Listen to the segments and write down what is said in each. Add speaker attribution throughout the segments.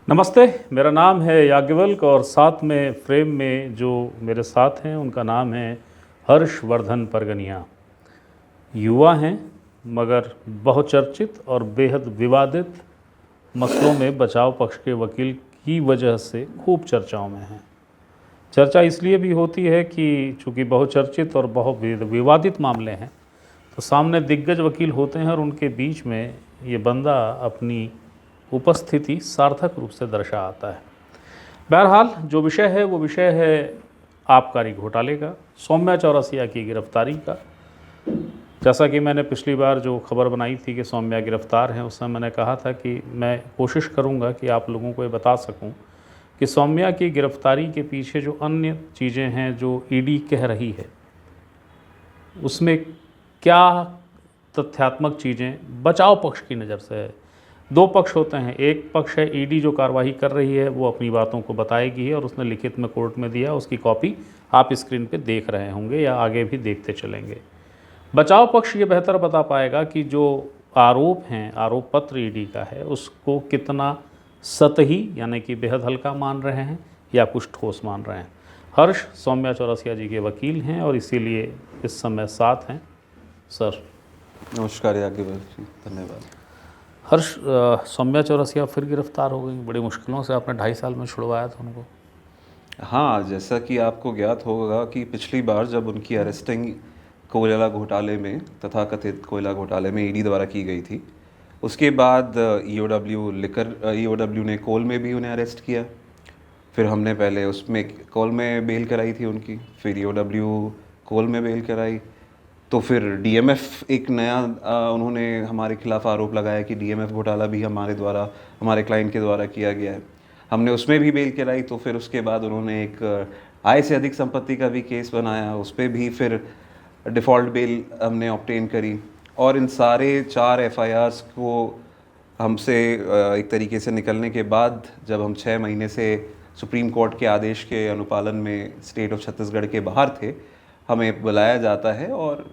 Speaker 1: नमस्ते, मेरा नाम है याज्ञवल्क और साथ में फ्रेम में जो मेरे साथ हैं उनका नाम है हर्षवर्धन परगनिया। युवा हैं मगर बहुचर्चित और बेहद विवादित मसलों में बचाव पक्ष के वकील की वजह से खूब चर्चाओं में हैं। चर्चा इसलिए भी होती है कि चूँकि बहुचर्चित और बहुत विवादित मामले हैं तो सामने दिग्गज वकील होते हैं और उनके बीच में ये बंदा अपनी उपस्थिति सार्थक रूप से दर्शाता है। बहरहाल जो विषय है वो विषय है आबकारी घोटाले का, सौम्या चौरसिया की गिरफ्तारी का। जैसा कि मैंने पिछली बार जो खबर बनाई थी कि सौम्या गिरफ्तार हैं, उस समय मैंने कहा था कि मैं कोशिश करूंगा कि आप लोगों को ये बता सकूं कि सौम्या की गिरफ्तारी के पीछे जो अन्य चीज़ें हैं जो ईडी कह रही है उसमें क्या तथ्यात्मक चीज़ें बचाव पक्ष की नज़र से है। दो पक्ष होते हैं, एक पक्ष है ईडी जो कार्रवाई कर रही है वो अपनी बातों को बताएगी और उसने लिखित में कोर्ट में दिया, उसकी कॉपी आप स्क्रीन पे देख रहे होंगे या आगे भी देखते चलेंगे। बचाव पक्ष ये बेहतर बता पाएगा कि जो आरोप हैं, आरोप पत्र ईडी का है उसको कितना सतही यानी कि बेहद हल्का मान रहे हैं या कुछ ठोस मान रहे हैं। हर्ष सौम्या चौरसिया जी के वकील हैं और इसीलिए इस समय साथ हैं। सर
Speaker 2: नमस्कार याज्ञवल्क जी, धन्यवाद।
Speaker 1: हर्ष, सौम्या चौरसिया फिर गिरफ्तार हो गई, बड़ी मुश्किलों से आपने 2.5 साल में छुड़वाया था उनको।
Speaker 2: हाँ, जैसा कि आपको ज्ञात होगा कि पिछली बार जब उनकी अरेस्टिंग कोयला घोटाले में तथाकथित कोयला घोटाले में ईडी द्वारा की गई थी, उसके बाद ईओडब्ल्यू ने कोल में भी उन्हें अरेस्ट किया। फिर हमने पहले उसमें कोल में बेल कराई थी उनकी, फिर ईओडब्ल्यू कोल में बेल कराई, तो फिर डीएमएफ एक नया उन्होंने हमारे खिलाफ आरोप लगाया कि डीएमएफ घोटाला भी हमारे क्लाइंट के द्वारा किया गया है। हमने उसमें भी बेल कराई, तो फिर उसके बाद उन्होंने एक आय से अधिक संपत्ति का भी केस बनाया, उस पर भी फिर डिफ़ॉल्ट बेल हमने ऑब्टेन करी। और इन सारे 4 एफआईआर्स को हमसे एक तरीके से निकलने के बाद जब हम 6 महीने से सुप्रीम कोर्ट के आदेश के अनुपालन में स्टेट ऑफ छत्तीसगढ़ के बाहर थे, हमें बुलाया जाता है और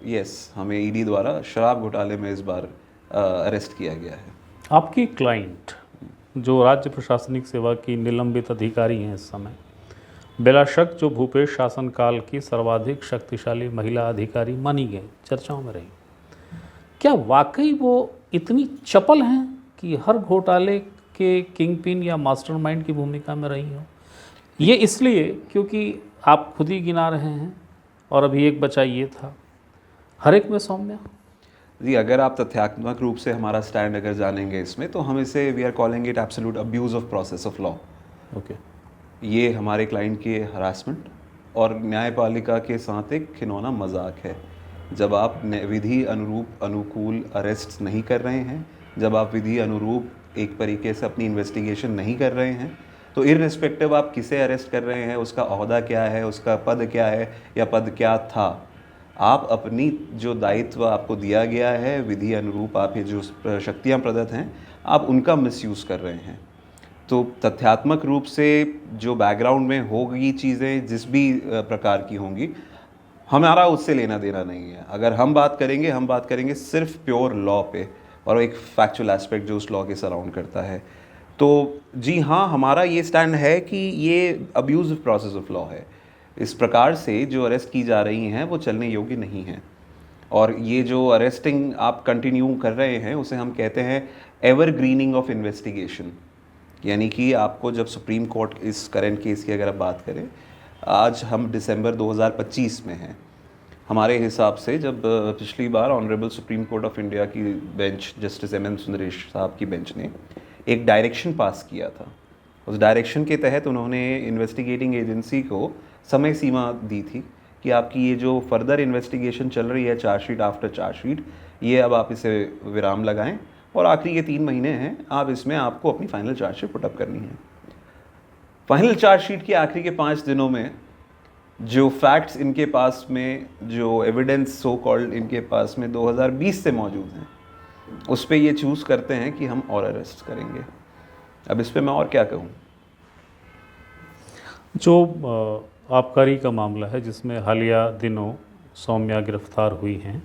Speaker 2: हमें ईडी द्वारा शराब घोटाले में इस बार अरेस्ट किया गया है।
Speaker 1: आपकी क्लाइंट जो राज्य प्रशासनिक सेवा की निलंबित अधिकारी हैं इस समय, बिला शक जो भूपेश शासनकाल की सर्वाधिक शक्तिशाली महिला अधिकारी मानी गई, चर्चाओं में रही, क्या वाकई वो इतनी चपल हैं कि हर घोटाले के किंगपिन या मास्टरमाइंड की भूमिका में रही हो? ये इसलिए क्योंकि आप खुद ही गिना रहे हैं और अभी एक बचा ये था, हर एक में सौम्या।
Speaker 2: जी, अगर आप तथ्यात्मक रूप से हमारा स्टैंड अगर जानेंगे इसमें, तो हम इसे we are calling it absolute abuse of process of law.
Speaker 1: Okay,
Speaker 2: ये हमारे क्लाइंट की हरासमेंट और न्यायपालिका के साथ एक खिलौना मजाक है। जब आप विधि अनुरूप अनुकूल अरेस्ट नहीं कर रहे हैं, जब आप विधि अनुरूप एक तरीके से अपनी इन्वेस्टिगेशन नहीं कर रहे हैं, तो इररिस्पेक्टिव आप किसे अरेस्ट कर रहे हैं, उसका ओहदा क्या है, उसका पद क्या है या पद क्या था, आप अपनी जो दायित्व आपको दिया गया है विधि अनुरूप, आप ये जो शक्तियाँ प्रदत्त हैं, आप उनका मिसयूज़ कर रहे हैं। तो तथ्यात्मक रूप से जो बैकग्राउंड में होगी चीज़ें जिस भी प्रकार की होंगी, हमारा उससे लेना देना नहीं है। अगर हम बात करेंगे सिर्फ प्योर लॉ पे और एक फैक्चुअल एस्पेक्ट जो उस लॉ के सराउंड करता है। तो जी हाँ, हमारा ये स्टैंड है कि ये अब्यूज़ प्रोसेस ऑफ लॉ है। इस प्रकार से जो अरेस्ट की जा रही हैं वो चलने योग्य नहीं हैं, और ये जो अरेस्टिंग आप कंटिन्यू कर रहे हैं उसे हम कहते हैं एवरग्रीनिंग ऑफ इन्वेस्टिगेशन। यानी कि आपको जब सुप्रीम कोर्ट इस करंट केस की अगर आप बात करें, आज हम दिसंबर 2025 में हैं, हमारे हिसाब से जब पिछली बार honourable supreme court of India की बेंच जस्टिस एम सुंदरेश साहब की बेंच ने एक डायरेक्शन पास किया था, उस डायरेक्शन के तहत उन्होंने इन्वेस्टिगेटिंग एजेंसी को समय सीमा दी थी कि आपकी ये जो फर्दर इन्वेस्टिगेशन चल रही है, चार्जशीट आफ्टर चार्जशीट, ये अब आप इसे विराम लगाएं और आखिरी ये 3 महीने हैं, आप इसमें आपको अपनी फाइनल चार्जशीट पुटअप करनी है। फाइनल चार्जशीट के आखिरी के 5 दिनों में जो फैक्ट्स इनके पास में, जो एविडेंस सो कॉल्ड इनके पास में 2020 से मौजूद हैं, उस पर ये चूज़ करते हैं कि हम और अरेस्ट करेंगे। अब इस पर मैं और क्या कहूँ।
Speaker 1: जो आबकारी का मामला है जिसमें हालिया दिनों सौम्या गिरफ्तार हुई हैं,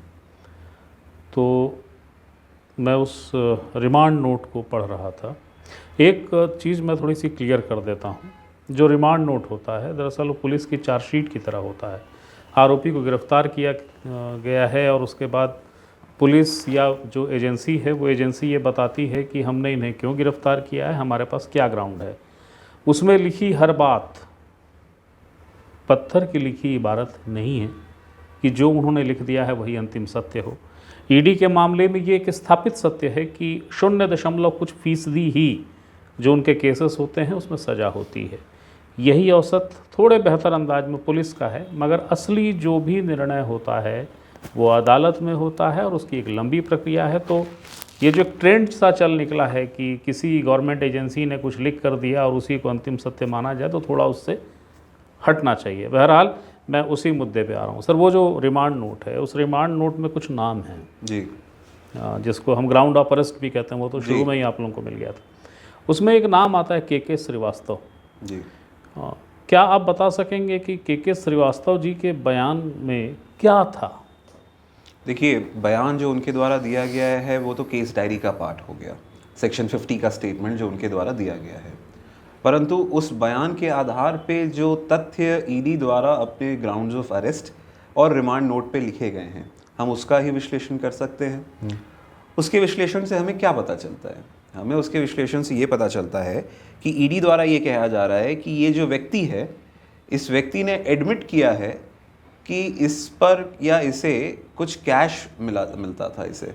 Speaker 1: तो मैं उस रिमांड नोट को पढ़ रहा था एक चीज़ मैं थोड़ी सी क्लियर कर देता हूँ। जो रिमांड नोट होता है दरअसल वो पुलिस की चार्जशीट की तरह होता है। आरोपी को गिरफ्तार किया गया है और उसके बाद पुलिस या जो एजेंसी है वो एजेंसी ये बताती है कि हमने इन्हें क्यों गिरफ्तार किया है, हमारे पास क्या ग्राउंड है। उसमें लिखी हर बात पत्थर की लिखी इबारत नहीं है कि जो उन्होंने लिख दिया है वही अंतिम सत्य हो। ईडी के मामले में ये एक स्थापित सत्य है कि 0.कुछ% ही जो उनके केसेस होते हैं उसमें सज़ा होती है। यही औसत थोड़े बेहतर अंदाज में पुलिस का है, मगर असली जो भी निर्णय होता है वो अदालत में होता है और उसकी एक लंबी प्रक्रिया है। तो ये जो एक ट्रेंड सा चल निकला है कि किसी गवर्नमेंट एजेंसी ने कुछ लिख कर दिया और उसी को अंतिम सत्य माना जाए, तो थोड़ा उससे हटना चाहिए। बहरहाल मैं उसी मुद्दे पे आ रहा हूँ सर। वो जो रिमांड नोट है, उस रिमांड नोट में कुछ नाम हैं
Speaker 2: जी,
Speaker 1: जिसको हम ग्राउंड ऑफ अरेस्ट भी कहते हैं, वो तो शुरू में ही आप लोगों को मिल गया था। उसमें एक नाम आता है के श्रीवास्तव
Speaker 2: जी।
Speaker 1: क्या आप बता सकेंगे कि के श्रीवास्तव जी के बयान में क्या था?
Speaker 2: देखिए, बयान जो उनके द्वारा दिया गया है वो तो केस डायरी का पार्ट हो गया, सेक्शन 50 का स्टेटमेंट जो उनके द्वारा दिया गया है। परंतु उस बयान के आधार पे जो तथ्य ईडी द्वारा अपने ग्राउंड्स ऑफ अरेस्ट और रिमांड नोट पे लिखे गए हैं, हम उसका ही विश्लेषण कर सकते हैं। उसके विश्लेषण से हमें क्या पता चलता है? हमें उसके विश्लेषण से ये पता चलता है कि ईडी द्वारा ये कहा जा रहा है कि ये जो व्यक्ति है, इस व्यक्ति ने एडमिट किया है कि इस पर या इसे कुछ कैश मिलता था इसे,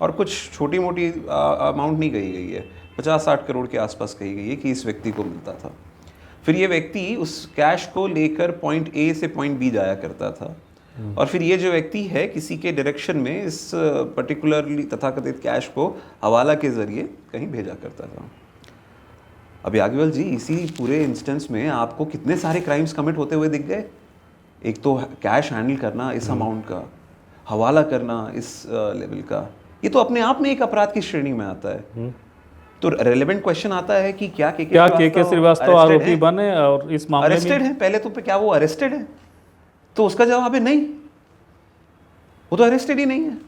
Speaker 2: और कुछ छोटी मोटी अमाउंट नहीं कही गई है, 50-60 करोड़ के आसपास कही गई है कि इस व्यक्ति को मिलता था। फिर ये व्यक्ति उस कैश को लेकर पॉइंट ए से पॉइंट बी जाया करता था, और फिर ये जो व्यक्ति है किसी के डायरेक्शन में इस पर्टिकुलरली तथाकथित कैश को हवाला के ज़रिए कहीं भेजा करता था। अब याज्ञवल्क्य जी, इसी पूरे इंस्टेंस में आपको कितने सारे क्राइम्स कमिट होते हुए दिख गए। एक तो कैश हैंडल करना इस अमाउंट का, हवाला करना इस लेवल का, ये तो अपने आप में एक अपराध की श्रेणी में आता है। तो रेलेवेंट क्वेश्चन आता है कि क्या के
Speaker 1: श्रीवास्तव आरोपी बने और इस मामले में
Speaker 2: अरेस्टेड है? पहले तो क्या वो अरेस्टेड है? तो उसका जवाब है नहीं, वो तो अरेस्टेड ही नहीं है।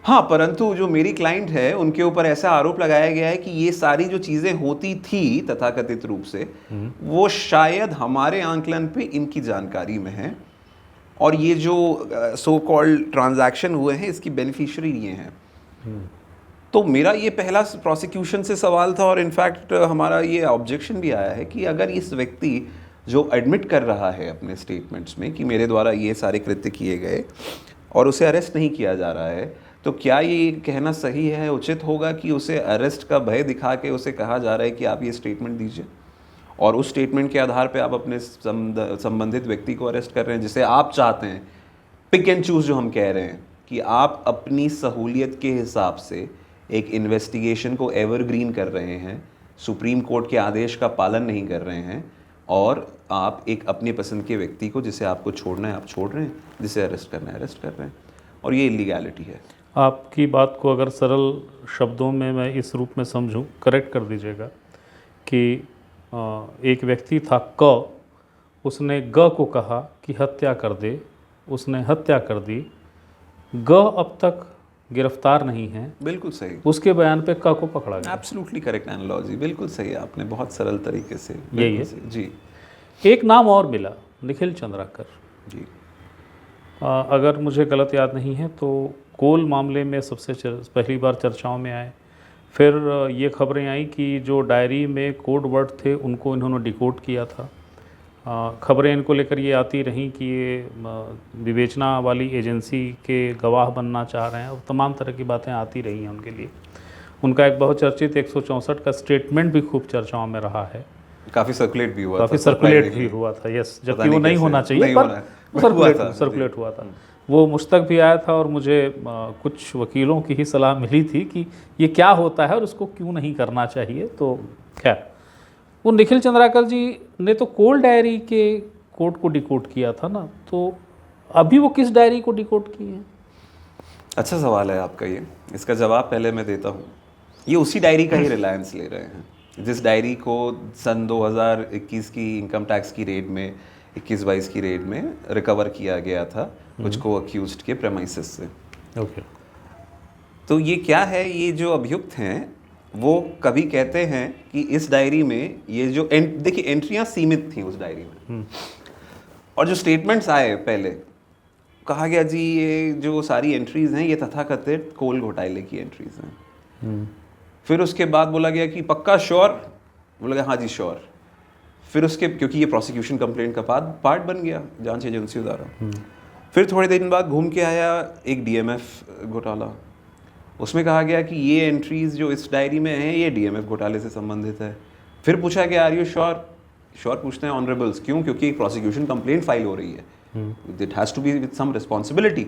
Speaker 2: हाँ, परंतु जो मेरी क्लाइंट है उनके ऊपर ऐसा आरोप लगाया गया है कि ये सारी जो चीजें होती थी तथाकथित रूप से, वो शायद हमारे आंकलन पे इनकी जानकारी में है, और ये जो सो कॉल्ड ट्रांजैक्शन हुए हैं इसकी बेनिफिशियरी ये हैं। तो मेरा ये पहला प्रोसिक्यूशन से सवाल था, और इनफैक्ट हमारा ये ऑब्जेक्शन भी आया है कि अगर इस व्यक्ति जो एडमिट कर रहा है अपने स्टेटमेंट्स में कि मेरे द्वारा ये सारे कृत्य किए गए और उसे अरेस्ट नहीं किया जा रहा है, तो क्या ये कहना सही है, उचित होगा कि उसे अरेस्ट का भय दिखा के उसे कहा जा रहा है कि आप ये स्टेटमेंट दीजिए, और उस स्टेटमेंट के आधार पे आप अपने संबंधित व्यक्ति को अरेस्ट कर रहे हैं, जिसे आप चाहते हैं पिक एंड चूज, जो हम कह रहे हैं कि आप अपनी सहूलियत के हिसाब से एक इन्वेस्टिगेशन को एवरग्रीन कर रहे हैं, सुप्रीम कोर्ट के आदेश का पालन नहीं कर रहे हैं, और आप एक अपनी पसंद के व्यक्ति को, जिसे आपको छोड़ना है आप छोड़ रहे हैं, जिसे अरेस्ट करना है अरेस्ट कर रहे हैं, और ये इलीगैलिटी है।
Speaker 1: आपकी बात को अगर सरल शब्दों में मैं इस रूप में समझूं, करेक्ट कर दीजिएगा, कि एक व्यक्ति था क, उसने ग को कहा कि हत्या कर दे, उसने हत्या कर दी, ग अब तक गिरफ्तार नहीं है।
Speaker 2: बिल्कुल सही,
Speaker 1: उसके बयान पे क को पकड़ा गया।
Speaker 2: एब्सोल्युटली करेक्ट एनालॉजी, बिल्कुल सही, आपने बहुत सरल तरीके से,
Speaker 1: यही है
Speaker 2: जी।
Speaker 1: एक नाम और मिला, निखिल चंद्राकर
Speaker 2: जी।
Speaker 1: अगर मुझे गलत याद नहीं है तो कोल मामले में सबसे पहली बार चर्चाओं में आए। फिर ये खबरें आई कि जो डायरी में कोड वर्ड थे उनको इन्होंने डिकोड किया था। खबरें इनको लेकर ये आती रहीं कि ये विवेचना वाली एजेंसी के गवाह बनना चाह रहे हैं, और तमाम तरह की बातें आती रही हैं उनके लिए। उनका एक बहुचर्चित 164 का स्टेटमेंट भी खूब चर्चाओं में रहा है,
Speaker 2: काफ़ी सर्कुलेट भी हुआ था,
Speaker 1: काफ़ी सर्कुलेट भी हुआ था, यस, जबकि वो नहीं होना चाहिए, पर सर्कुलेट हुआ था। वो मुझ तक भी आया था, और मुझे कुछ वकीलों की ही सलाह मिली थी कि ये क्या होता है और उसको क्यों नहीं करना चाहिए। तो खैर, वो निखिल चंद्राकर जी ने तो कोल डायरी के कोड को डिकोड किया था ना, तो अभी वो किस डायरी को डिकोड किए हैं?
Speaker 2: अच्छा सवाल है आपका ये, इसका जवाब पहले मैं देता हूँ। ये उसी डायरी का ही रिलायंस ले रहे हैं जिस डायरी को सन 2021 की इनकम टैक्स की रेड में, 21-22 की रेड में रिकवर किया गया था कुछ को अक्यूज्ड के प्रेमाइसेस से।
Speaker 1: ओके।
Speaker 2: तो ये क्या है, ये जो अभियुक्त हैं वो कभी कहते हैं कि इस डायरी में ये जो देखिए एंट्रियां सीमित थी उस डायरी में, और जो स्टेटमेंट्स आए पहले कहा गया जी ये जो सारी एंट्रीज हैं ये तथाकथित कोल घोटाले की एंट्रीज हैं। फिर उसके बाद बोला गया कि पक्का श्योर, बोला गया हाँ जी श्योर। फिर उसके क्योंकि ये प्रोसिक्यूशन कंप्लेंट का पार्ट बन गया जांच एजेंसियों द्वारा। फिर थोड़े दिन बाद घूम के आया एक डीएमएफ घोटाला, उसमें कहा गया कि ये एंट्रीज जो इस डायरी में हैं ये डीएमएफ घोटाले से संबंधित है। फिर पूछा गया आर यू श्योर, श्योर पूछते हैं ऑनरेबल्स, क्यों? क्योंकि एक प्रोसिक्यूशन कंप्लेंट फाइल हो रही है, it has to be with some responsibility.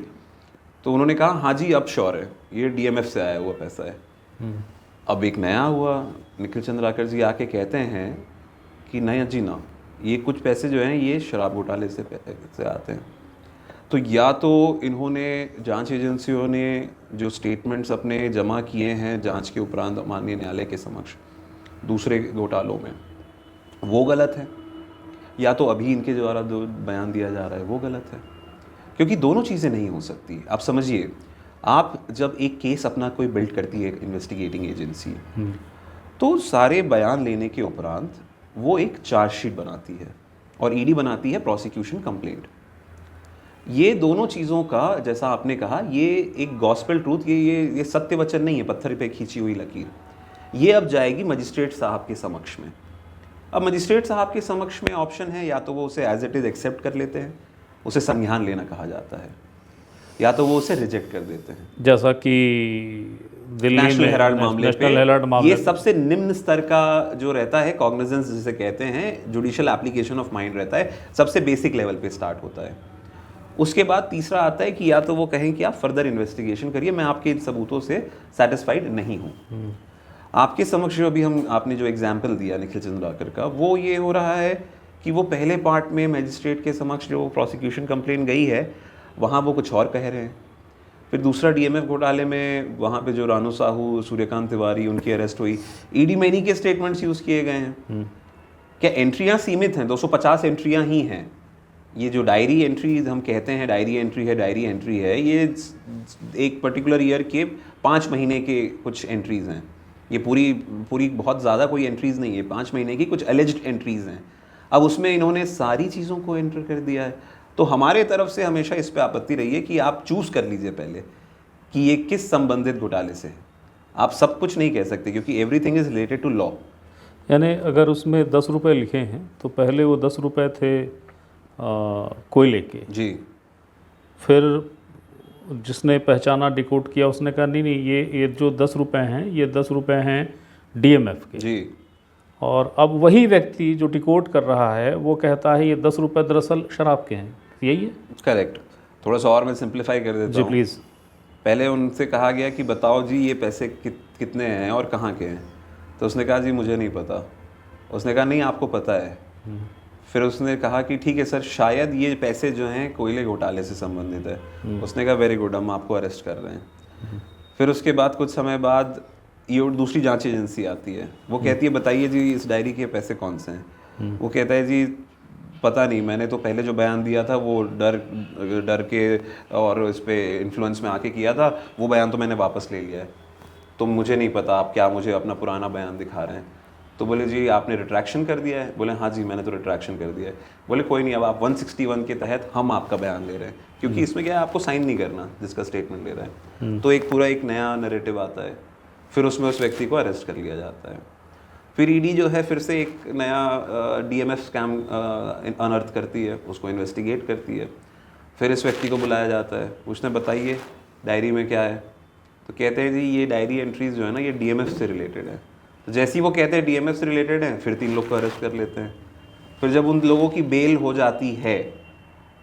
Speaker 2: तो उन्होंने कहा हाँ जी अब श्योर है, ये डीएमएफ से आया हुआ पैसा है। अब एक नया हुआ, निखिल चंद्राकर जी आके कहते हैं कि नहीं जी ना, ये कुछ पैसे जो हैं ये शराब घोटाले से आते हैं। तो या तो इन्होंने जांच एजेंसियों ने जो स्टेटमेंट्स अपने जमा किए हैं जांच के उपरांत माननीय न्यायालय के समक्ष दूसरे घोटालों में वो गलत है, या तो अभी इनके द्वारा जो बयान दिया जा रहा है वो गलत है, क्योंकि दोनों चीज़ें नहीं हो सकती। आप समझिए, आप जब एक केस अपना कोई बिल्ड करती है इन्वेस्टिगेटिंग एजेंसी, तो सारे बयान लेने के उपरांत वो एक चार्जशीट बनाती है और ईडी बनाती है प्रोसिक्यूशन कंप्लेंट। ये दोनों चीज़ों का, जैसा आपने कहा, ये एक गॉस्पेल ट्रूथ, ये सत्य वचन नहीं है, पत्थर पे खींची हुई लकीर। ये अब जाएगी मजिस्ट्रेट साहब के समक्ष में। अब मजिस्ट्रेट साहब के समक्ष में ऑप्शन है, या तो वो उसे एज इट इज़ एक्सेप्ट कर लेते हैं, उसे संज्ञान लेना कहा जाता है, या तो वो उसे रिजेक्ट कर देते हैं।
Speaker 1: जैसा कि दिल्ली
Speaker 2: नेशनल
Speaker 1: में
Speaker 2: हेराल्ड मामले पे ये
Speaker 1: पे
Speaker 2: सबसे निम्न स्तर का जो रहता है, कॉग्निजेंस जिसे कहते हैं, जुडिशियल एप्लीकेशन ऑफ माइंड रहता है, सबसे बेसिक लेवल पे स्टार्ट होता है। उसके बाद तीसरा आता है कि या तो वो कहें कि आप फर्दर इन्वेस्टिगेशन करिए, मैं आपके इन सबूतों से सेटिस्फाइड नहीं हूँ। आपके समक्ष जो अभी आपने जो एग्जाम्पल दिया निखिल चंद्राकर का, वो ये हो रहा है कि वो पहले पार्ट में मजिस्ट्रेट के समक्ष जो प्रोसिक्यूशन कंप्लेंट गई है वहाँ वो कुछ और कह रहे हैं। फिर दूसरा डीएमएफ घोटाले में वहाँ पे जो रानू साहू, सूर्यकांत तिवारी, उनकी अरेस्ट हुई, ईडी में इन्हीं के स्टेटमेंट्स यूज़ किए गए हैं। क्या एंट्रियाँ सीमित हैं? 250 एंट्रियाँ ही हैं। ये जो डायरी एंट्रीज हम कहते हैं डायरी एंट्री है, ये एक पर्टिकुलर ईयर के 5 महीने के कुछ एंट्रीज हैं। ये पूरी बहुत ज़्यादा कोई एंट्रीज नहीं है, 5 महीने की कुछ एलिज्ड एंट्रीज हैं। अब उसमें इन्होंने सारी चीज़ों को एंटर कर दिया है। तो हमारे तरफ से हमेशा इस पे आपत्ति रही है कि आप चूज़ कर लीजिए पहले कि ये किस संबंधित घोटाले से है। आप सब कुछ नहीं कह सकते, क्योंकि everything is related to law.
Speaker 1: यानी अगर उसमें 10 रुपये लिखे हैं तो पहले वो 10 रुपये थे कोयले के
Speaker 2: जी।
Speaker 1: फिर जिसने पहचाना, डिकोड किया, उसने कहा नहीं नहीं ये जो 10 रुपये हैं ये 10 रुपये हैं डीएमएफ के
Speaker 2: जी।
Speaker 1: और अब वही व्यक्ति जो डिकोड कर रहा है वो कहता है ये 10 रुपये दरअसल शराब के हैं। यही है?
Speaker 2: करेक्ट। थोड़ा सा और मैं सिंप्लीफाई कर देता
Speaker 1: जी
Speaker 2: हूँ।
Speaker 1: प्लीज़।
Speaker 2: पहले उनसे कहा गया कि बताओ जी ये पैसे कितने हैं और कहाँ के हैं, तो उसने कहा जी मुझे नहीं पता। उसने कहा नहीं आपको पता है। फिर उसने कहा कि ठीक है सर, शायद ये पैसे जो हैं कोयले घोटाले से संबंधित है। उसने कहा वेरी गुड, हम आपको अरेस्ट कर रहे हैं। फिर उसके बाद कुछ समय बाद ये दूसरी जांच एजेंसी आती है, वो कहती है बताइए जी इस डायरी के पैसे कौन से हैं। वो कहता है जी पता नहीं, मैंने तो पहले जो बयान दिया था वो डर के और इस पर इन्फ्लुएंस में आके किया था, वो बयान तो मैंने वापस ले लिया है, तो मुझे नहीं पता आप क्या मुझे अपना पुराना बयान दिखा रहे हैं। तो बोले जी आपने रिट्रैक्शन कर दिया है? बोले हाँ जी मैंने तो रिट्रैक्शन कर दिया है। बोले कोई नहीं, अब आप 161 के तहत हम आपका बयान ले रहे हैं, क्योंकि इसमें क्या है आपको साइन नहीं करना जिसका स्टेटमेंट ले रहा है। तो एक पूरा एक नया नैरेटिव आता है, फिर उसमें उस व्यक्ति को अरेस्ट कर लिया जाता है। फिर ईडी जो है फिर से एक नया डीएमएफ स्कैम अनर्थ करती है, उसको इन्वेस्टिगेट करती है। फिर इस व्यक्ति को बुलाया जाता है, पूछने बताइए डायरी में क्या है। तो कहते हैं जी ये डायरी एंट्रीज जो है ना ये डीएमएफ से रिलेटेड है। तो जैसे ही वो कहते हैं डीएमएफ से रिलेटेड है, फिर 3 लोग को अरेस्ट कर लेते हैं। फिर जब उन लोगों की बेल हो जाती है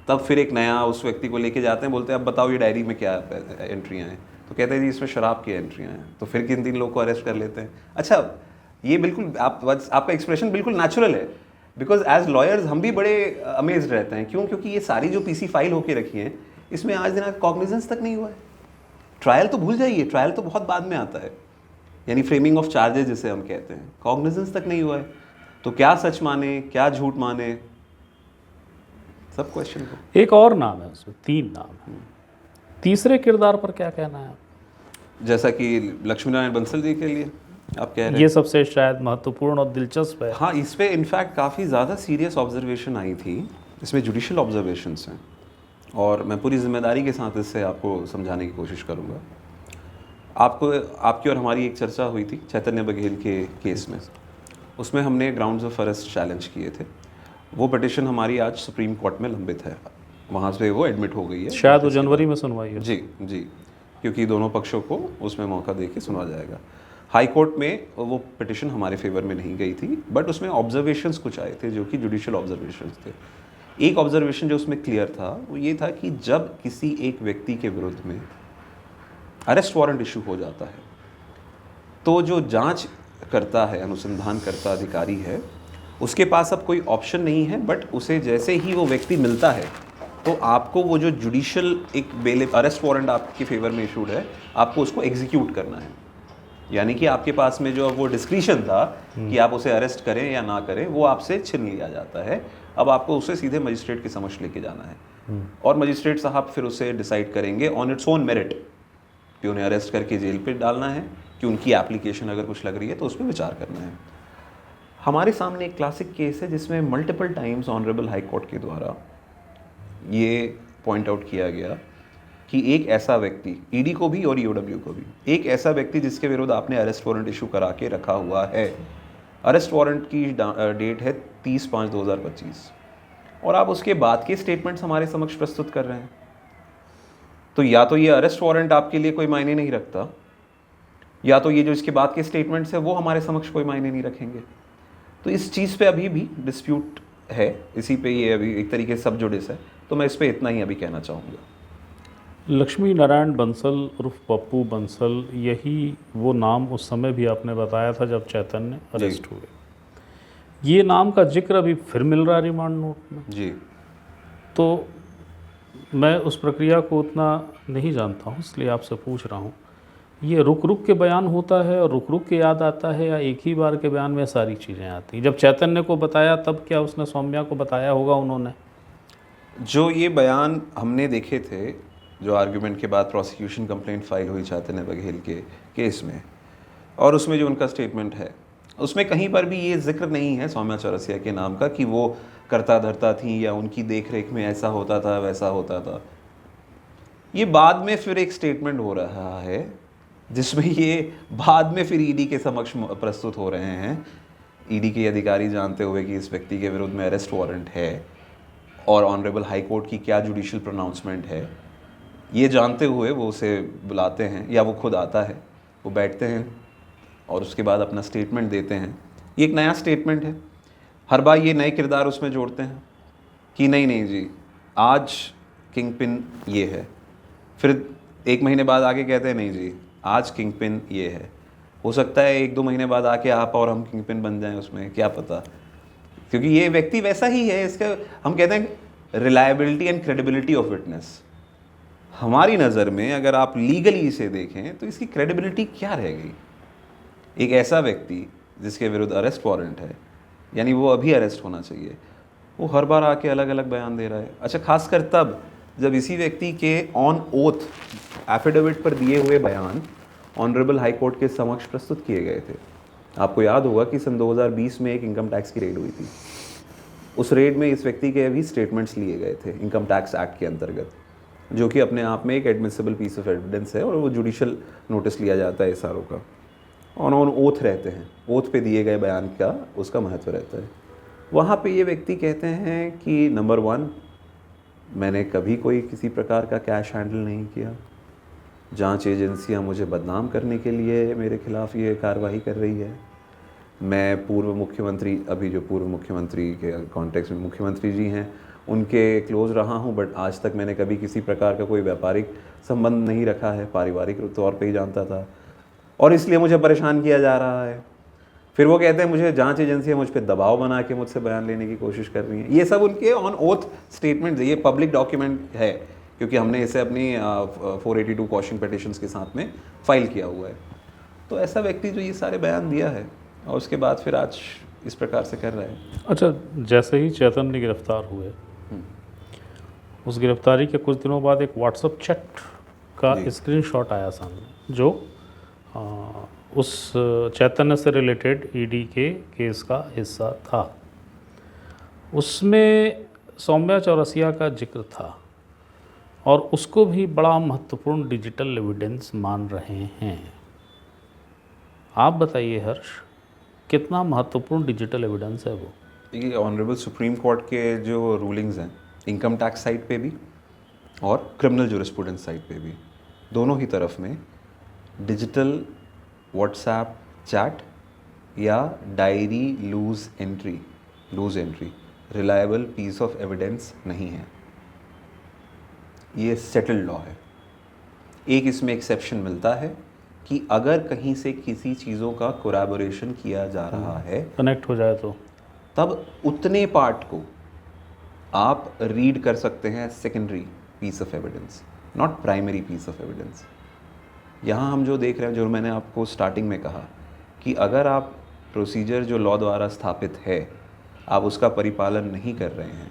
Speaker 2: तब फिर एक नया उस व्यक्ति को लेके जाते हैं, बोलते हैं अब बताओ ये डायरी में क्या एंट्रियाँ हैं। तो कहते हैं जी इसमें शराब की एंट्रियाँ हैं। तो फिर किन 3 लोग को अरेस्ट कर लेते हैं। अच्छा, ये बिल्कुल आपका एक्सप्रेशन बिल्कुल नेचुरल है, बिकॉज एज लॉयर्स हम भी बड़े अमेज्ड रहते हैं। क्यों? क्योंकि ये सारी जो पीसी फाइल होके रखी है इसमें आज दिन कॉग्निजेंस तक नहीं हुआ है। ट्रायल तो भूल जाइए, ट्रायल तो बहुत बाद में आता है, यानी फ्रेमिंग ऑफ चार्जेस जिसे हम कहते हैं, कॉग्निजेंस तक नहीं हुआ है। तो क्या सच माने क्या झूठ माने, सब क्वेश्चन है।
Speaker 1: एक और नाम है उसमें, 3 नाम है। तीसरे किरदार पर क्या कहना है?
Speaker 2: जैसा कि लक्ष्मीनारायण बंसल जी के लिए आप कह रहे
Speaker 1: ये
Speaker 2: हैं।
Speaker 1: सबसे शायद महत्वपूर्ण और दिलचस्प है।
Speaker 2: हाँ, इस पे इनफैक्ट काफ़ी ज़्यादा सीरियस ऑब्जर्वेशन आई थी। इसमें जुडिशियल ऑब्जर्वेशंस हैं और मैं पूरी जिम्मेदारी के साथ इससे आपको समझाने की कोशिश करूँगा। आपको आपकी और हमारी एक चर्चा हुई थी चैतन्य बघेल के केस में, उसमें हमने ग्राउंड्स ऑफ अरेस्ट चैलेंज किए थे। वो पिटिशन हमारी आज सुप्रीम कोर्ट में लंबित है, वहाँ से वो एडमिट हो गई है।
Speaker 1: शायद वो जनवरी में सुनवाई है।
Speaker 2: जी जी, क्योंकि दोनों पक्षों को उसमें मौका दे के सुना जाएगा। हाई कोर्ट में वो पिटिशन हमारे फेवर में नहीं गई थी, बट उसमें ऑब्जर्वेशंस कुछ आए थे जो कि जुडिशियल ऑब्जर्वेशंस थे। एक ऑब्जर्वेशन जो उसमें क्लियर था वो ये था कि जब किसी एक व्यक्ति के विरुद्ध में अरेस्ट वारंट इशू हो जाता है तो जो जांच करता है, अनुसंधान करता अधिकारी है, उसके पास अब कोई ऑप्शन नहीं है, बट उसे जैसे ही वो व्यक्ति मिलता है तो आपको वो जो जुडिशियल एक बेल अरेस्ट वारंट आपके फेवर में इशूड है, आपको उसको एग्जीक्यूट करना है। यानी कि आपके पास में जो वो डिस्क्रिशन था कि आप उसे अरेस्ट करें या ना करें, वो आपसे छीन लिया जाता है। अब आपको उसे सीधे मजिस्ट्रेट के समक्ष लेके जाना है और मजिस्ट्रेट साहब फिर उसे डिसाइड करेंगे ऑन इट्स ओन मेरिट कि उन्हें अरेस्ट करके जेल पे डालना है, कि उनकी एप्लीकेशन अगर कुछ लग रही है तो उस पर विचार करना है। हमारे सामने एक क्लासिक केस है जिसमें multiple times honourable high court के द्वारा ये पॉइंट आउट किया गया कि एक ऐसा व्यक्ति, ईडी को भी और ईओडब्ल्यू को भी, एक ऐसा व्यक्ति जिसके विरुद्ध आपने अरेस्ट वारंट इशू करा के रखा हुआ है, अरेस्ट वारंट की डेट है 30/5/2025 और आप उसके बाद के स्टेटमेंट्स हमारे समक्ष प्रस्तुत कर रहे हैं, तो या तो ये अरेस्ट वारंट आपके लिए कोई मायने नहीं रखता, या तो ये जो इसके बाद के स्टेटमेंट्स है वो हमारे समक्ष कोई मायने नहीं रखेंगे। तो इस चीज़ पे अभी भी डिस्प्यूट है, इसी पे ये अभी एक तरीके से सब जुडिस है। तो मैं इस पे इतना ही अभी कहना चाहूँगा।
Speaker 1: लक्ष्मी नारायण बंसल उर्फ पप्पू बंसल, यही वो नाम उस समय भी आपने बताया था जब चैतन्य अरेस्ट हुए। ये नाम का जिक्र अभी फिर मिल रहा है रिमांड नोट में।
Speaker 2: जी,
Speaker 1: तो मैं उस प्रक्रिया को उतना नहीं जानता हूँ, इसलिए आपसे पूछ रहा हूँ, ये रुक रुक के बयान होता है और रुक रुक के याद आता है, या एक ही बार के बयान में सारी चीज़ें आती हैं? जब चैतन्य को बताया तब क्या उसने सौम्या को बताया होगा उन्होंने?
Speaker 2: जो ये बयान हमने देखे थे, जो आर्ग्यूमेंट के बाद प्रोसिक्यूशन कंप्लेंट फाइल हुई चैतन्य बघेल के केस में, और उसमें जो उनका स्टेटमेंट है, उसमें कहीं पर भी ये जिक्र नहीं है सौम्या चौरसिया के नाम का कि वो करता धरता थी या उनकी देख रेख में ऐसा होता था वैसा होता था। ये बाद में फिर एक स्टेटमेंट हो रहा है जिसमें ये बाद में फिर ईडी के समक्ष प्रस्तुत हो रहे हैं, ईडी के अधिकारी जानते हुए कि इस व्यक्ति के विरुद्ध में अरेस्ट वारंट है और ऑनरेबल हाई कोर्ट की क्या जुडिशियल प्रोनाउंसमेंट है, ये जानते हुए वो उसे बुलाते हैं या वो खुद आता है, वो बैठते हैं और उसके बाद अपना स्टेटमेंट देते हैं। ये एक नया स्टेटमेंट है, हर बार ये नए किरदार उसमें जोड़ते हैं कि नहीं नहीं जी आज किंग पिन ये है, फिर एक महीने बाद आके कहते हैं नहीं जी आज किंग पिन ये है। हो सकता है 1-2 महीने बाद आके आप और हम किंग पिन बन जाएं, उसमें क्या पता, क्योंकि ये व्यक्ति वैसा ही है। इसका हम कहते हैं reliability and credibility of witness. हमारी नज़र में अगर आप लीगली इसे देखें तो इसकी क्रेडिबिलिटी क्या रह गई? एक ऐसा व्यक्ति जिसके विरुद्ध अरेस्ट वारंट है, यानी वो अभी अरेस्ट होना चाहिए, वो हर बार आके अलग अलग बयान दे रहा है। अच्छा, खासकर तब जब इसी व्यक्ति के ऑन ओथ एफिडेविट पर दिए हुए बयान ऑनरेबल हाई कोर्ट के समक्ष प्रस्तुत किए गए थे। आपको याद होगा कि सन 2020 में एक इनकम टैक्स की रेड हुई थी। उस रेड में इस व्यक्ति के भी स्टेटमेंट्स लिए गए थे इनकम टैक्स एक्ट के अंतर्गत, जो कि अपने आप में एक एडमिसिबल पीस ऑफ एविडेंस है और वो जुडिशियल नोटिस लिया जाता है एसआरओ का। ऑन ओथ रहते हैं, ओथ पे दिए गए बयान का उसका महत्व रहता है। वहाँ पे ये व्यक्ति कहते हैं कि नंबर 1, मैंने कभी कोई किसी प्रकार का कैश हैंडल नहीं किया, जांच एजेंसियां मुझे बदनाम करने के लिए मेरे खिलाफ ये कार्रवाई कर रही है, मैं पूर्व मुख्यमंत्री, अभी जो पूर्व मुख्यमंत्री के कॉन्टेक्स्ट में मुख्यमंत्री जी हैं उनके क्लोज रहा हूं, बट आज तक मैंने कभी किसी प्रकार का कोई व्यापारिक संबंध नहीं रखा है, पारिवारिक तौर पे ही जानता था और इसलिए मुझे परेशान किया जा रहा है। फिर वो कहते हैं मुझे जांच एजेंसियां मुझ पर दबाव बना के मुझसे बयान लेने की कोशिश कर रही हैं। ये सब उनके ऑन ओथ स्टेटमेंट, ये पब्लिक डॉक्यूमेंट है क्योंकि हमने इसे अपनी 482 क्वेश्चन पिटिशंस के साथ में फाइल किया हुआ है। तो ऐसा व्यक्ति जो ये सारे बयान दिया है और उसके बाद फिर आज इस प्रकार से कर रहा है।
Speaker 1: अच्छा, जैसे ही चैतन्य गिरफ्तार हुए, उस गिरफ्तारी के कुछ दिनों बाद एक व्हाट्सएप चैट का स्क्रीनशॉट आया सामने, जो उस चैतन्य से रिलेटेड ईडी के केस का हिस्सा था। उसमें सौम्या चौरसिया का जिक्र था और उसको भी बड़ा महत्वपूर्ण डिजिटल एविडेंस मान रहे हैं। आप बताइए हर्ष, कितना महत्वपूर्ण डिजिटल एविडेंस है वो?
Speaker 2: ये ऑनरेबल सुप्रीम कोर्ट के जो रूलिंग्स हैं इनकम टैक्स साइड पे भी और क्रिमिनल जूरिस्प्रूडेंस साइड पे भी, दोनों ही तरफ में डिजिटल व्हाट्सएप चैट या diary loose entry reliable piece of evidence नहीं है। ये सेटल्ड लॉ है। एक इसमें एक्सेप्शन मिलता है कि अगर कहीं से किसी चीज़ों का कोलैबोरेशन किया जा रहा है,
Speaker 1: कनेक्ट हो जाए तो
Speaker 2: तब उतने पार्ट को आप रीड कर सकते हैं secondary piece of evidence, not primary piece of evidence. यहाँ हम जो देख रहे हैं, जो मैंने आपको स्टार्टिंग में कहा कि अगर आप प्रोसीजर जो लॉ द्वारा स्थापित है आप उसका परिपालन नहीं कर रहे हैं,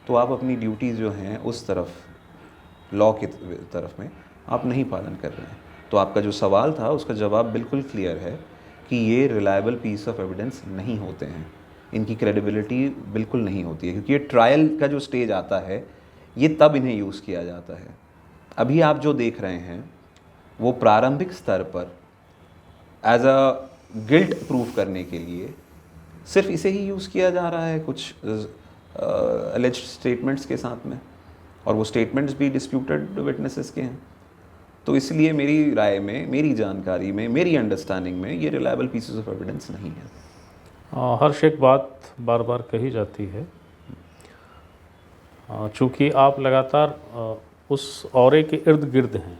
Speaker 2: तो आप अपनी ड्यूटीज़ जो हैं उस तरफ लॉ की तरफ में आप नहीं पालन कर रहे हैं। तो आपका जो सवाल था उसका जवाब बिल्कुल क्लियर है कि ये रिलायबल पीस ऑफ एविडेंस नहीं होते हैं, इनकी क्रेडिबिलिटी बिल्कुल नहीं होती है, क्योंकि ये ट्रायल का जो स्टेज आता है ये तब इन्हें यूज़ किया जाता है। अभी आप जो देख रहे हैं वो प्रारंभिक स्तर पर एज अ गिल्ट प्रूफ करने के लिए सिर्फ इसे ही यूज़ किया जा रहा है कुछ एलिज्ड स्टेटमेंट्स के साथ में, और वो स्टेटमेंट्स भी डिस्प्यूटेड विटनेसेस के हैं। तो इसलिए मेरी राय में, मेरी जानकारी में, मेरी अंडरस्टैंडिंग में ये रिलायबल पीसेस ऑफ एविडेंस नहीं है।
Speaker 1: हर्ष, एक बात बार बार कही जाती है, चूँकि आप लगातार उस औरे के इर्द गिर्द हैं,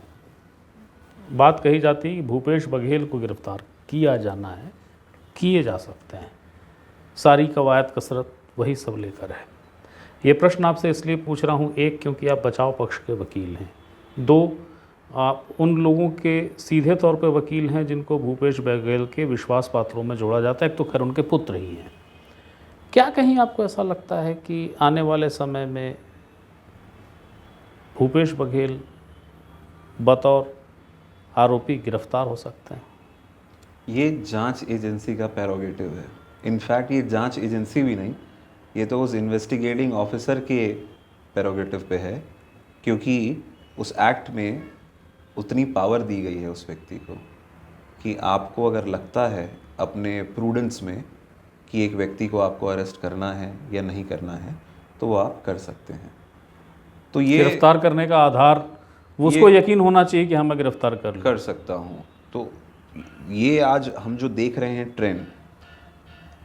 Speaker 1: बात कही जाती है कि भूपेश बघेल को गिरफ्तार किया जाना है, किए जा सकते हैं, सारी कवायद कसरत वही सब लेकर है। ये प्रश्न आपसे इसलिए पूछ रहा हूँ, एक क्योंकि आप बचाव पक्ष के वकील हैं, दो आप उन लोगों के सीधे तौर पर वकील हैं जिनको भूपेश बघेल के विश्वास पात्रों में जोड़ा जाता है, एक तो खैर उनके पुत्र ही हैं। क्या कहीं आपको ऐसा लगता है कि आने वाले समय में भूपेश बघेल बतौर आरोपी गिरफ्तार हो सकते हैं?
Speaker 2: ये जांच एजेंसी का प्रेरोगेटिव है। इनफैक्ट ये जांच एजेंसी भी नहीं, ये तो उस इन्वेस्टिगेटिंग ऑफिसर के प्रेरोगेटिव पे है, क्योंकि उस एक्ट में उतनी पावर दी गई है उस व्यक्ति को कि आपको अगर लगता है अपने प्रूडेंस में कि एक व्यक्ति को आपको अरेस्ट करना है या नहीं करना है, तो वो आप कर सकते हैं। तो ये
Speaker 1: गिरफ्तार करने का आधार उसको यकीन होना चाहिए कि हाँ मैं गिरफ्तार कर
Speaker 2: सकता हूँ। तो ये आज हम जो देख रहे हैं ट्रेंड,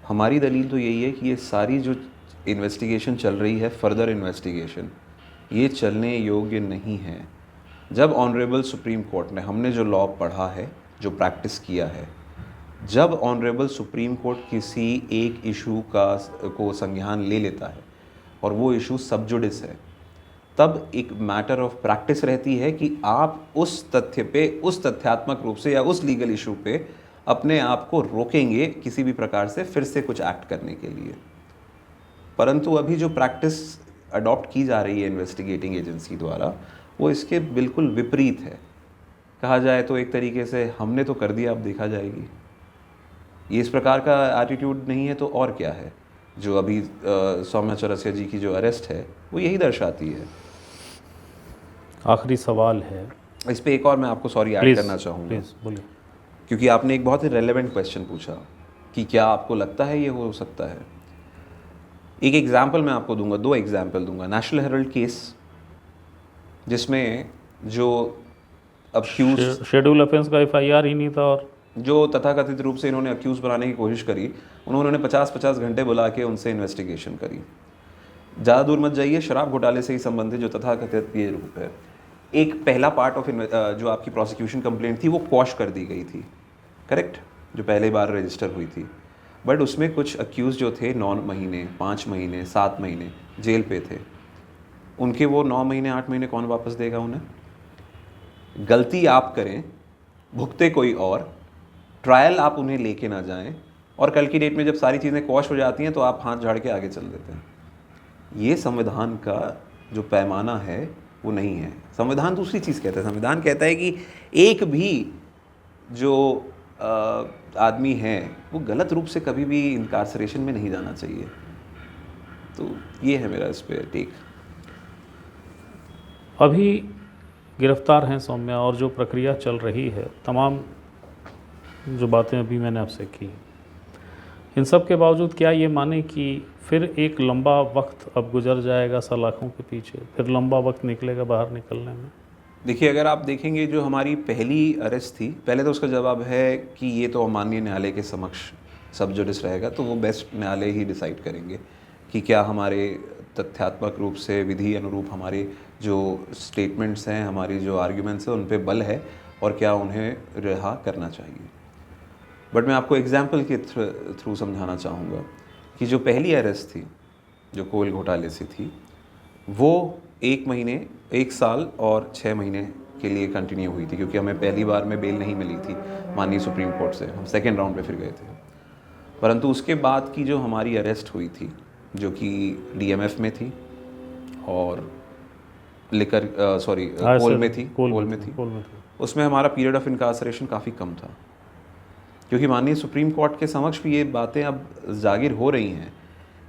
Speaker 2: हमारी दलील तो यही है कि ये सारी जो इन्वेस्टिगेशन चल रही है, फर्दर इन्वेस्टिगेशन, ये चलने योग्य नहीं है। जब ऑनरेबल सुप्रीम कोर्ट ने, हमने जो लॉ पढ़ा है, जो प्रैक्टिस किया है, जब ऑनरेबल सुप्रीम कोर्ट किसी एक इशू को संज्ञान ले लेता है और वो इशू सब जुडिस है, तब एक मैटर ऑफ प्रैक्टिस रहती है कि आप उस तथ्य पे, उस तथ्यात्मक रूप से या उस लीगल इशू पे अपने आप को रोकेंगे किसी भी प्रकार से फिर से कुछ एक्ट करने के लिए। परंतु अभी जो प्रैक्टिस अडॉप्ट की जा रही है इन्वेस्टिगेटिंग एजेंसी द्वारा, वो इसके बिल्कुल विपरीत है। कहा जाए तो एक तरीके से हमने तो कर दिया, अब देखा जाएगी। ये इस प्रकार का एटीट्यूड नहीं है तो और क्या है? जो अभी सौम्या चौरसिया जी की जो अरेस्ट है वो यही दर्शाती है।
Speaker 1: आखिरी सवाल है
Speaker 2: इस पे, एक और मैं आपको सॉरी ऐड करना चाहूँगा,
Speaker 1: प्लीज़ बोलिए,
Speaker 2: क्योंकि आपने एक बहुत ही रेलेवेंट क्वेश्चन पूछा कि क्या आपको लगता है ये हो सकता है। एक एग्जाम्पल मैं आपको दूंगा, दो एग्जाम्पल दूंगा। नेशनल हेराल्ड केस, जिसमें जो अक्यूज,
Speaker 1: शेड्यूल ऑफेंस का FIR ही नहीं था और
Speaker 2: जो तथाकथित रूप से इन्होंने अक्यूज बनाने की कोशिश करी, उन्होंने 50-50 घंटे बुला के उनसे इन्वेस्टिगेशन करी। ज़्यादा दूर मत जाइए, शराब घोटाले से ही संबंधित जो तथाकथित ये रूप है, एक पहला पार्ट ऑफ जो आपकी प्रोसिक्यूशन कंप्लेंट थी वो क्वॉश कर दी गई थी, करेक्ट, जो पहले बार रजिस्टर हुई थी। बट उसमें कुछ अक्यूज जो थे 9 महीने, 5 महीने, 7 महीने जेल पे थे। उनके वो 9 महीने, 8 महीने कौन वापस देगा उन्हें? गलती आप करें, भुगते कोई और, ट्रायल आप उन्हें लेके ना जाएं, और कल की डेट में जब सारी चीज़ें क्वॉश हो जाती हैं तो आप हाथ झाड़ के आगे चल देते हैं। ये संविधान का जो पैमाना है वो नहीं है। संविधान दूसरी चीज़ कहता है। संविधान कहता है कि एक भी जो आदमी है वो गलत रूप से कभी भी इनकार्सरेशन में नहीं जाना चाहिए। तो ये है मेरा इस पे टेक।
Speaker 1: अभी गिरफ्तार हैं सौम्या, और जो प्रक्रिया चल रही है, तमाम जो बातें अभी मैंने आपसे की, इन सब के बावजूद क्या ये माने कि फिर एक लंबा वक्त अब गुजर जाएगा सलाखों के पीछे, फिर लंबा वक्त निकलेगा बाहर निकलने में?
Speaker 2: देखिए, अगर आप देखेंगे जो हमारी पहली अरेस्ट थी, पहले तो उसका जवाब है कि ये तो माननीय न्यायालय के समक्ष सब जुडिस रहेगा, तो वो बेस्ट न्यायालय ही डिसाइड करेंगे कि क्या हमारे तथ्यात्मक रूप से विधि अनुरूप हमारे जो स्टेटमेंट्स हैं, हमारी जो आर्ग्यूमेंट्स हैं, उन पे बल है और क्या उन्हें रिहा करना चाहिए। बट मैं आपको एग्जाम्पल के थ्रू समझाना चाहूँगा कि जो पहली अरेस्ट थी जो कोल घोटाले से थी, वो 1 साल और 6 महीने के लिए कंटिन्यू हुई थी, क्योंकि हमें पहली बार में बेल नहीं मिली थी माननीय सुप्रीम कोर्ट से, हम सेकेंड राउंड पे फिर गए थे। परंतु उसके बाद की जो हमारी अरेस्ट हुई थी, जो कि डीएमएफ में थी और कोल में थी, उसमें हमारा पीरियड ऑफ इनकार्सरेशन काफ़ी कम था, क्योंकि माननीय सुप्रीम कोर्ट के समक्ष भी ये बातें अब जाहिर हो रही हैं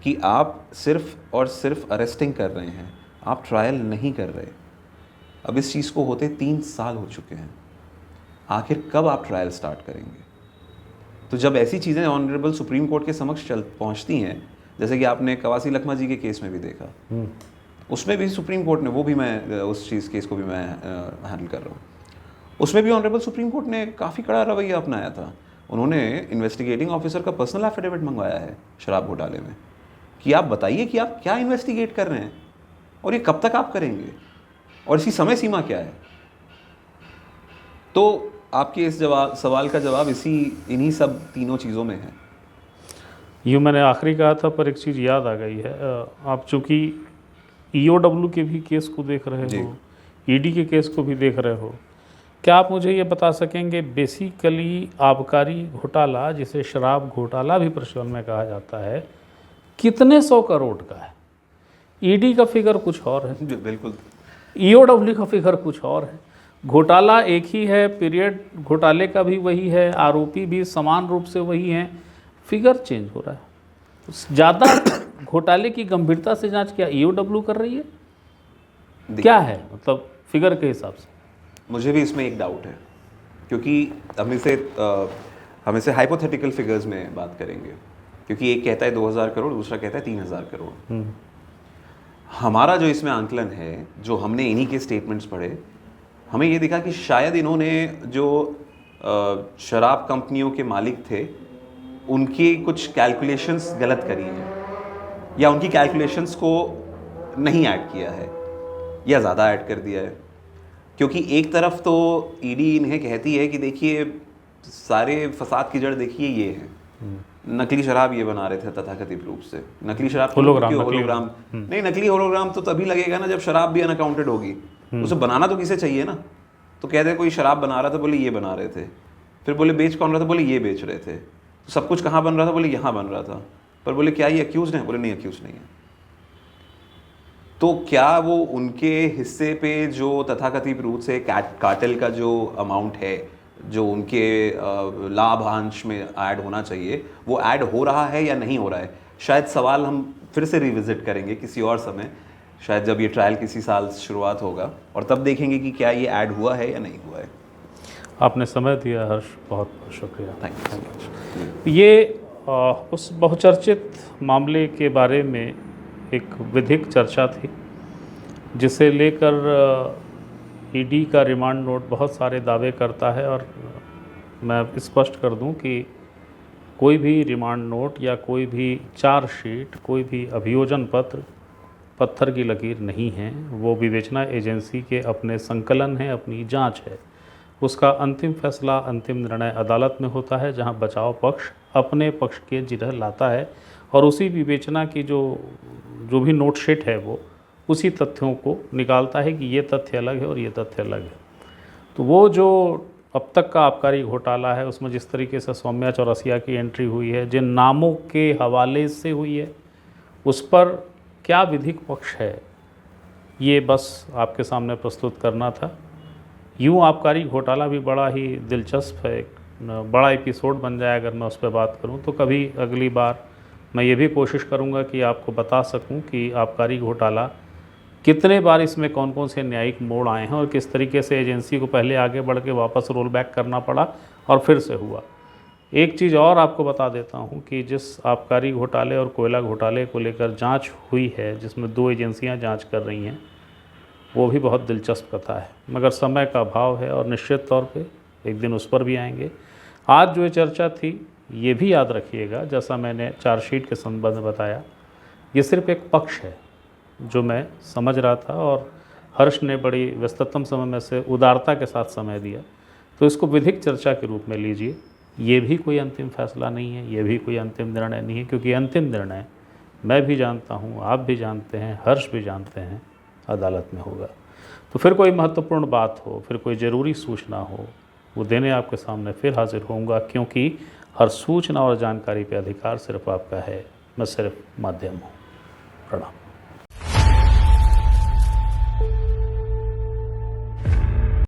Speaker 2: कि आप सिर्फ और सिर्फ अरेस्टिंग कर रहे हैं, आप ट्रायल नहीं कर रहे। अब इस चीज़ को होते 3 साल हो चुके हैं, आखिर कब आप ट्रायल स्टार्ट करेंगे? तो जब ऐसी चीज़ें ऑनरेबल सुप्रीम कोर्ट के समक्ष पहुंचती हैं, जैसे कि आपने कवासी लखमा जी के केस में भी देखा, उसमें भी सुप्रीम कोर्ट ने, वो भी मैं उस केस को भी मैं हैंडल कर रहा हूँ, उसमें भी ऑनरेबल सुप्रीम कोर्ट ने काफ़ी कड़ा रवैया अपनाया था। उन्होंने इन्वेस्टिगेटिंग ऑफिसर का पर्सनल एफिडेविट मंगवाया है शराब घोटाले में कि आप बताइए कि आप क्या इन्वेस्टिगेट कर रहे हैं और ये कब तक आप करेंगे और इसकी समय सीमा क्या है। तो आपके इस सवाल का जवाब इन्हीं सब तीनों चीज़ों में है।
Speaker 1: यूँ मैंने आखिरी कहा था, पर एक चीज़ याद आ गई है। आप चूँकि ईओडब्ल्यू के भी केस को देख रहे हो, ईडी के केस को भी देख रहे हो, क्या आप मुझे ये बता सकेंगे बेसिकली आबकारी घोटाला, जिसे शराब घोटाला भी प्रचलन में कहा जाता है, कितने 100 करोड़ का है? ईडी का फिगर कुछ और है,
Speaker 2: बिल्कुल
Speaker 1: ईओडब्ल्यू का फिगर कुछ और है। घोटाला एक ही है, पीरियड घोटाले का भी वही है, आरोपी भी समान रूप से वही हैं, फिगर चेंज हो रहा है। ज़्यादा घोटाले की गंभीरता से जांच क्या ईओडब्ल्यू कर रही है? क्या है मतलब फिगर के हिसाब से?
Speaker 2: मुझे भी इसमें एक डाउट है, क्योंकि हम इसे हाइपोथेटिकल फिगर्स में बात करेंगे, क्योंकि एक कहता है 2000 करोड़, दूसरा कहता है 3000 करोड़। हमारा जो इसमें आंकलन है, जो हमने इन्हीं के स्टेटमेंट्स पढ़े, हमें ये दिखा कि शायद इन्होंने जो शराब कंपनियों के मालिक थे, उनकी कुछ कैलकुलेशंस गलत करी हैं, या उनकी कैलकुलेशंस को नहीं ऐड किया है या ज़्यादा ऐड कर दिया है। क्योंकि एक तरफ तो ईडी इन्हें कहती है कि देखिए सारे फसाद की जड़ देखिए ये है, नकली शराब ये बना रहे थे तथाकथित रूप से, नकली शराब होलोग्राम नहीं, नकली होलोग्राम तो तभी लगेगा ना जब शराब भी अनअकाउंटेड होगी। उसे बनाना तो किसे चाहिए ना। तो कहते कोई शराब बना रहा था, बोले ये बना रहे थे, फिर बोले बेच कौन रहा था, बोले ये बेच रहे थे, तो सब कुछ कहाँ बन रहा था, बोले यहाँ बन रहा था, पर बोले क्या ये अक्यूज है, बोले नहीं अक्यूज नहीं है। तो क्या वो उनके हिस्से पे जो तथाकथित रूप से कार्टेल का जो अमाउंट है, जो उनके लाभांश में ऐड होना चाहिए, वो ऐड हो रहा है या नहीं हो रहा है? शायद सवाल हम फिर से रिविजिट करेंगे किसी और समय, शायद जब ये ट्रायल किसी साल शुरुआत होगा, और तब देखेंगे कि क्या ये ऐड हुआ है या नहीं हुआ है।
Speaker 1: आपने समय दिया हर्ष, बहुत बहुत शुक्रिया।
Speaker 2: Thank you.
Speaker 1: ये उस बहुचर्चित मामले के बारे में एक विधिक चर्चा थी, जिसे लेकर ईडी का रिमांड नोट बहुत सारे दावे करता है, और मैं स्पष्ट कर दूं कि कोई भी रिमांड नोट या कोई भी चार्जशीट, कोई भी अभियोजन पत्र पत्थर की लकीर नहीं है। वो विवेचना एजेंसी के अपने संकलन है, अपनी जांच है। उसका अंतिम फैसला, अंतिम निर्णय अदालत में होता है, जहां बचाव पक्ष अपने पक्ष के जिरह लाता है, और उसी विवेचना की जो भी नोटशीट है वो उसी तथ्यों को निकालता है कि ये तथ्य अलग है और ये तथ्य अलग है। तो वो जो अब तक का आबकारी घोटाला है, उसमें जिस तरीके से सौम्या चौरसिया की एंट्री हुई है, जिन नामों के हवाले से हुई है, उस पर क्या विधिक पक्ष है, ये बस आपके सामने प्रस्तुत करना था। यूँ आबकारी घोटाला भी बड़ा ही दिलचस्प है, बड़ा एपिसोड बन जाए अगर मैं उस पर बात करूं, तो कभी अगली बार मैं ये भी कोशिश करूंगा कि आपको बता सकूं कि आबकारी घोटाला कितने बार इसमें कौन कौन से न्यायिक मोड़ आए हैं और किस तरीके से एजेंसी को पहले आगे बढ़ के वापस रोल बैक करना पड़ा और फिर से हुआ। एक चीज़ और आपको बता देता हूं कि जिस आबकारी घोटाले और कोयला घोटाले को लेकर जांच हुई है, जिसमें 2 एजेंसियां जांच कर रही हैं, वो भी बहुत दिलचस्प कथा है, मगर समय का अभाव है और निश्चित तौर पे एक दिन उस पर भी आएंगे। आज जो ये चर्चा थी, ये भी याद रखिएगा, जैसा मैंने चार्जशीट के संबंध में बताया, ये सिर्फ एक पक्ष है जो मैं समझ रहा था और हर्ष ने बड़ी व्यस्ततम समय में से उदारता के साथ समय दिया, तो इसको विधिक चर्चा के रूप में लीजिए। ये भी कोई अंतिम फैसला नहीं है, ये भी कोई अंतिम निर्णय नहीं है, क्योंकि अंतिम निर्णय मैं भी जानता हूँ, आप भी जानते हैं, हर्ष भी जानते हैं, अदालत में होगा। तो फिर कोई महत्वपूर्ण बात हो, फिर कोई ज़रूरी सूचना हो, वो देने आपके सामने फिर हाजिर होऊंगा, क्योंकि हर सूचना और जानकारी पे अधिकार सिर्फ आपका है, मैं सिर्फ माध्यम हूँ। प्रणाम।